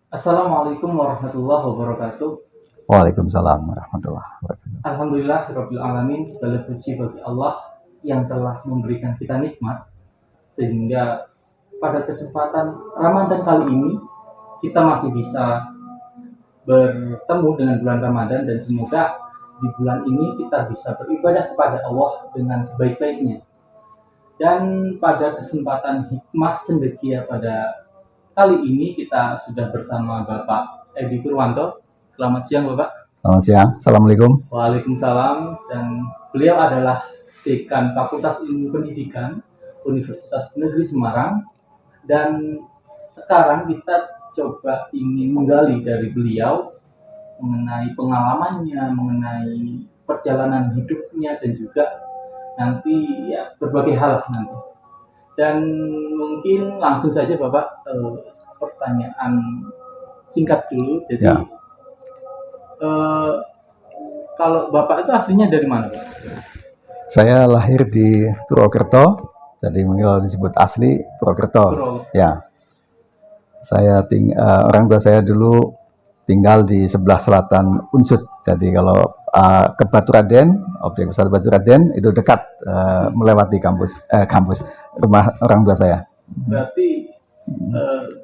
Assalamualaikum warahmatullahi wabarakatuh. Waalaikumsalam warahmatullahi wabarakatuh. Alhamdulillah Rabbil Alamin. Segala puji bagi Allah yang telah memberikan kita nikmat sehingga pada kesempatan Ramadan kali ini kita masih bisa bertemu dengan bulan Ramadan, dan semoga di bulan ini kita bisa beribadah kepada Allah dengan sebaik-baiknya. Dan pada kesempatan hikmah cendekia pada kali ini kita sudah bersama Bapak Edi Purwanto. Selamat siang Bapak. Selamat siang. Assalamualaikum. Waalaikumsalam. Dan beliau adalah Dekan Fakultas Ilmu Pendidikan Universitas Negeri Semarang. Dan sekarang kita coba ingin menggali dari beliau mengenai pengalamannya, mengenai perjalanan hidupnya, dan juga nanti ya berbagai hal nanti. Dan mungkin langsung saja Bapak, pertanyaan singkat dulu. Jadi Ya. kalau Bapak itu aslinya dari mana Pak? Saya lahir di Purwokerto, jadi mungkin kalau disebut asli Purwokerto. Ya. Orang tua saya dulu tinggal di sebelah selatan Unsud. Jadi kalau ke Baturaden, objek wisata Baturaden itu dekat melewati kampus rumah orang tua saya. Berarti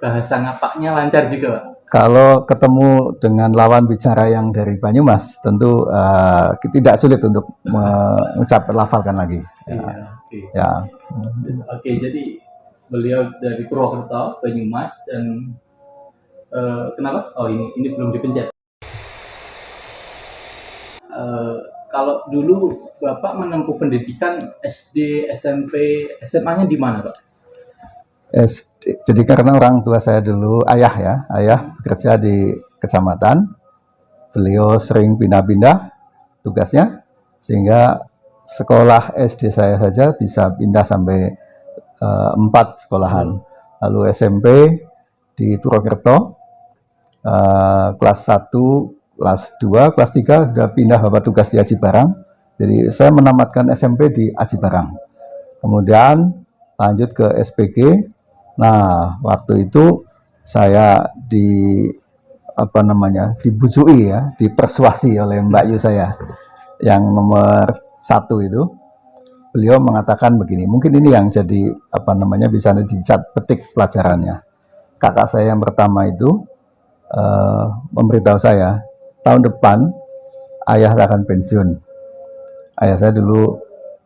bahasa ngapaknya lancar juga Pak? Kalau ketemu dengan lawan bicara yang dari Banyumas, tentu tidak sulit untuk mengucap lafalkan lagi. Iya, oke. Ya. Oke, jadi beliau dari Purwokerto, Banyumas, dan kenapa? Oh, ini belum dipencet. Kalau dulu Bapak menempuh pendidikan SD, SMP, SMA-nya di mana Pak? Jadi karena orang tua saya dulu ayah bekerja di kecamatan, beliau sering pindah-pindah tugasnya, sehingga sekolah SD saya saja bisa pindah sampai 4 sekolahan. Lalu SMP di Purwokerto, kelas 1, kelas 2, kelas 3 sudah pindah bapak tugas di Aji Barang. Jadi saya menamatkan SMP di Aji Barang. Kemudian lanjut ke SPG. Nah, waktu itu saya dibujui ya, dipersuasi oleh Mbak Yu saya yang nomor 1 itu. Beliau mengatakan begini, mungkin ini yang jadi bisa dicat petik pelajarannya. Kakak saya yang pertama itu memberitahu saya, tahun depan ayah akan pensiun. Ayah saya dulu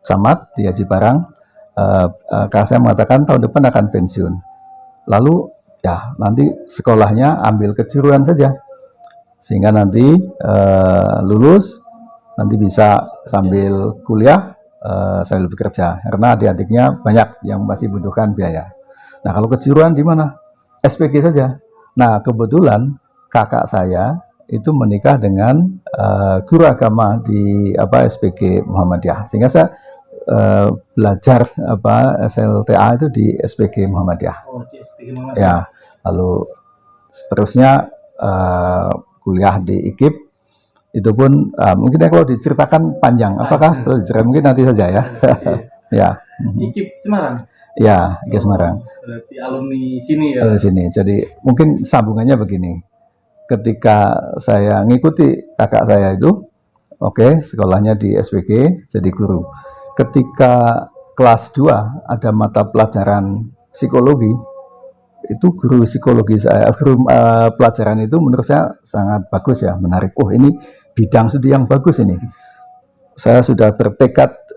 camat di Haji Barang. Kakak saya mengatakan tahun depan akan pensiun. Lalu ya nanti sekolahnya ambil kejuruan saja, sehingga nanti lulus nanti bisa sambil kuliah sambil bekerja, karena adik-adiknya banyak yang masih butuhkan biaya. Nah kalau kejuruan di mana? SPG saja. Nah kebetulan kakak saya itu menikah dengan guru agama di SPG Muhammadiyah, sehingga saya belajar SLTA itu di SPG Muhammadiyah. Oh, di SPG Muhammadiyah. Ya, lalu seterusnya kuliah di IKIP. Itu pun mungkin kalau diceritakan panjang. Apakah perlu diceritakan? Mungkin nanti saja ya. Ya. IKIP Semarang. Ya, IKIP Semarang. Berarti alumni sini ya. Alumni sini. Jadi mungkin sambungannya begini. Ketika saya ngikuti kakak saya itu, oke, sekolahnya di SPG jadi guru. Ketika kelas 2 ada mata pelajaran psikologi, itu guru psikologi saya, pelajaran itu menurut saya sangat bagus ya, menarik. Oh ini bidang studi yang bagus ini. Saya sudah bertekad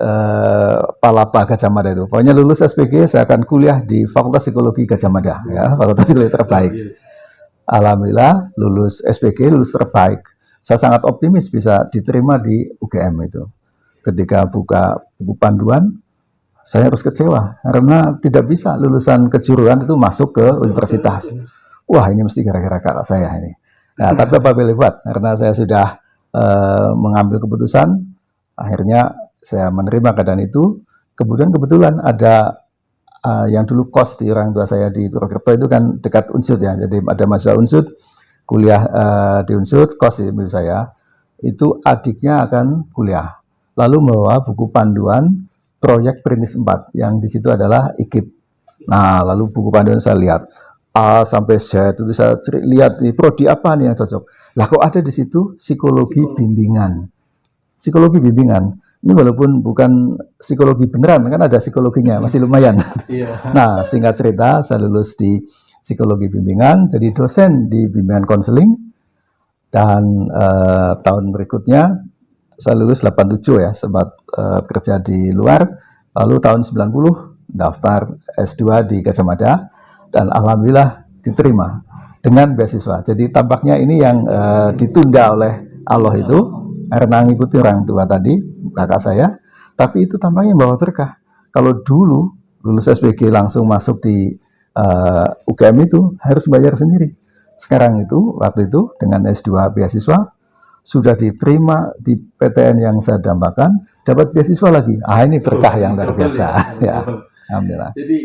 Palapa Gajah Mada itu. Pokoknya lulus SPG saya akan kuliah di Fakultas Psikologi Gajah Mada, ya, Fakultas Psikologi terbaik. Alhamdulillah lulus SPG, lulus terbaik. Saya sangat optimis bisa diterima di UGM itu. Ketika buka buku panduan, saya harus kecewa karena tidak bisa lulusan kejuruan itu masuk ke universitas. Wah ini mesti gara-gara kakak saya ini. Nah tapi apa boleh buat, karena saya sudah mengambil keputusan, akhirnya saya menerima keadaan itu. Kebetulan ada yang dulu kos di orang tua saya di Purwokerto itu kan dekat Unsud ya, jadi ada mahasiswa Unsud kuliah di Unsud, kos di ibu saya. Itu adiknya akan kuliah, lalu membawa buku panduan proyek Perintis 4 yang di situ adalah IKIP. Nah, lalu buku panduan saya lihat, A sampai Z itu saya lihat nih prodi apa nih yang cocok. Lah kok ada di situ psikologi bimbingan. Psikologi bimbingan. Ini walaupun bukan psikologi beneran kan ada psikologinya, masih lumayan. Iya. Nah, singkat cerita saya lulus di psikologi bimbingan, jadi dosen di bimbingan konseling dan tahun berikutnya saya lulus 87 ya, sempat kerja di luar. Lalu tahun 90 daftar S2 di Gajah Mada dan alhamdulillah diterima dengan beasiswa. Jadi tampaknya ini yang ditunda oleh Allah itu karena ngikuti orang tua tadi, kakak saya, tapi itu tampaknya bawa berkah. Kalau dulu lulus SPG langsung masuk di UGM itu harus bayar sendiri. Sekarang itu, waktu itu dengan S2 beasiswa, sudah diterima di PTN yang saya dambakan, dapat beasiswa lagi. Ah, ini berkah yang luar biasa. Ya, alhamdulillah. Jadi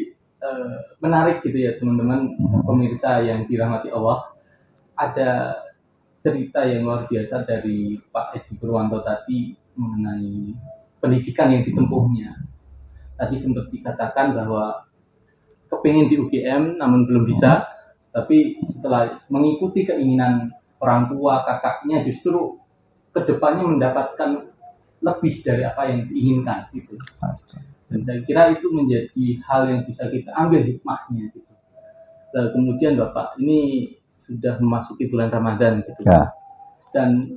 menarik gitu ya teman-teman pemirsa yang dirahmati Allah. Ada cerita yang luar biasa dari Pak Edi Purwanto tadi mengenai pendidikan yang ditempuhnya. Tadi sempat dikatakan bahwa kepingin di UGM namun belum bisa, tapi setelah mengikuti keinginan orang tua kakaknya justru kedepannya mendapatkan lebih dari apa yang diinginkan gitu. Dan saya kira itu menjadi hal yang bisa kita ambil hikmahnya gitu. Lalu kemudian Bapak ini sudah memasuki bulan Ramadan gitu. Ya. Dan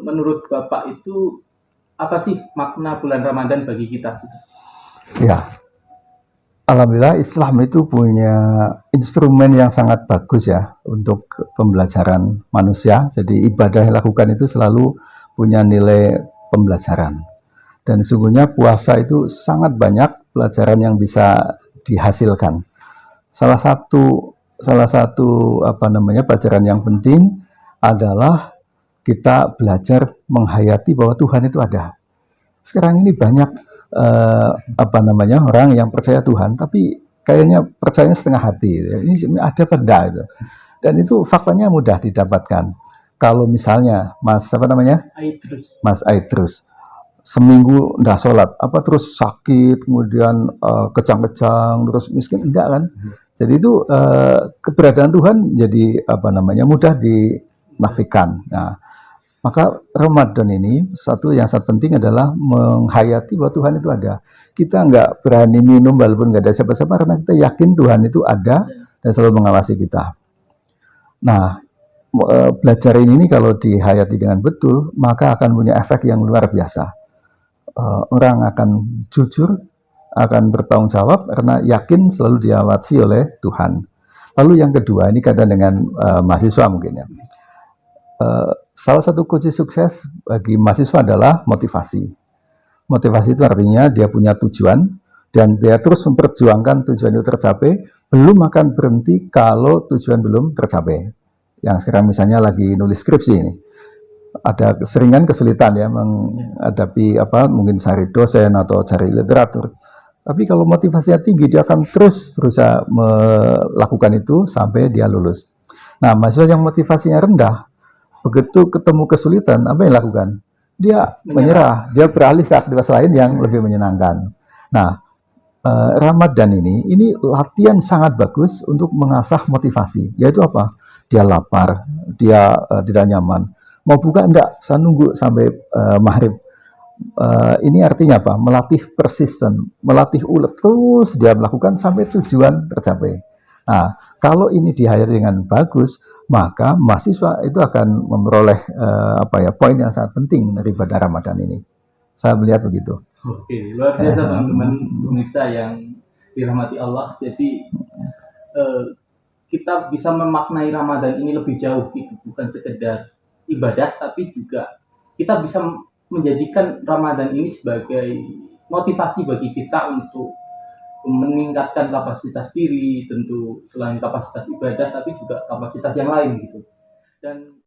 menurut Bapak itu apa sih makna bulan Ramadan bagi kita? Ya. Alhamdulillah Islam itu punya instrumen yang sangat bagus ya untuk pembelajaran manusia. Jadi ibadah yang dilakukan itu selalu punya nilai pembelajaran. Dan sesungguhnya puasa itu sangat banyak pelajaran yang bisa dihasilkan. Salah satu pelajaran yang penting adalah kita belajar menghayati bahwa Tuhan itu ada. Sekarang ini banyak orang yang percaya Tuhan tapi kayaknya percayanya setengah hati. Ini ada pada itu. Dan itu faktanya mudah didapatkan. Kalau misalnya Mas Aidrus seminggu nggak sholat, terus sakit, kemudian kejang-kejang, terus miskin, enggak kan? Jadi itu keberadaan Tuhan jadi mudah dinafikan. Nah, maka Ramadan ini yang sangat penting adalah menghayati bahwa Tuhan itu ada. Kita nggak berani minum walaupun nggak ada siapa-siapa karena kita yakin Tuhan itu ada dan selalu mengawasi kita. Nah, belajar ini kalau dihayati dengan betul, maka akan punya efek yang luar biasa. Orang akan jujur, akan bertanggung jawab karena yakin selalu diawasi oleh Tuhan. Lalu yang kedua, ini kaitan dengan mahasiswa mungkin ya. Salah satu kunci sukses bagi mahasiswa adalah motivasi. Motivasi itu artinya dia punya tujuan dan dia terus memperjuangkan tujuan itu tercapai, belum akan berhenti kalau tujuan belum tercapai. Yang sekarang misalnya lagi nulis skripsi ini. Ada keseringan kesulitan ya menghadapi mungkin cari dosen atau cari literatur. Tapi kalau motivasinya tinggi, dia akan terus berusaha melakukan itu sampai dia lulus. Nah, mahasiswa yang motivasinya rendah, begitu ketemu kesulitan, apa yang dilakukan? Dia menyerah, dia beralih ke aktivitas lain yang lebih menyenangkan. Nah, Ramadan ini latihan sangat bagus untuk mengasah motivasi. Yaitu apa? Dia lapar, dia tidak nyaman. Mau buka enggak? Saya nunggu sampai maghrib. Ini artinya apa? Melatih persisten, melatih ulet terus dia melakukan sampai tujuan tercapai. Nah, kalau ini dihayati dengan bagus, maka mahasiswa itu akan memperoleh poin yang sangat penting daripada Ramadan ini. Saya melihat begitu. Oke, luar biasa teman-teman pemirsa yang dirahmati Allah. Jadi kita bisa memaknai Ramadan ini lebih jauh, itu bukan sekedar ibadah, tapi juga kita bisa menjadikan Ramadan ini sebagai motivasi bagi kita untuk meningkatkan kapasitas diri, tentu selain kapasitas ibadah, tapi juga kapasitas yang lain gitu. Dan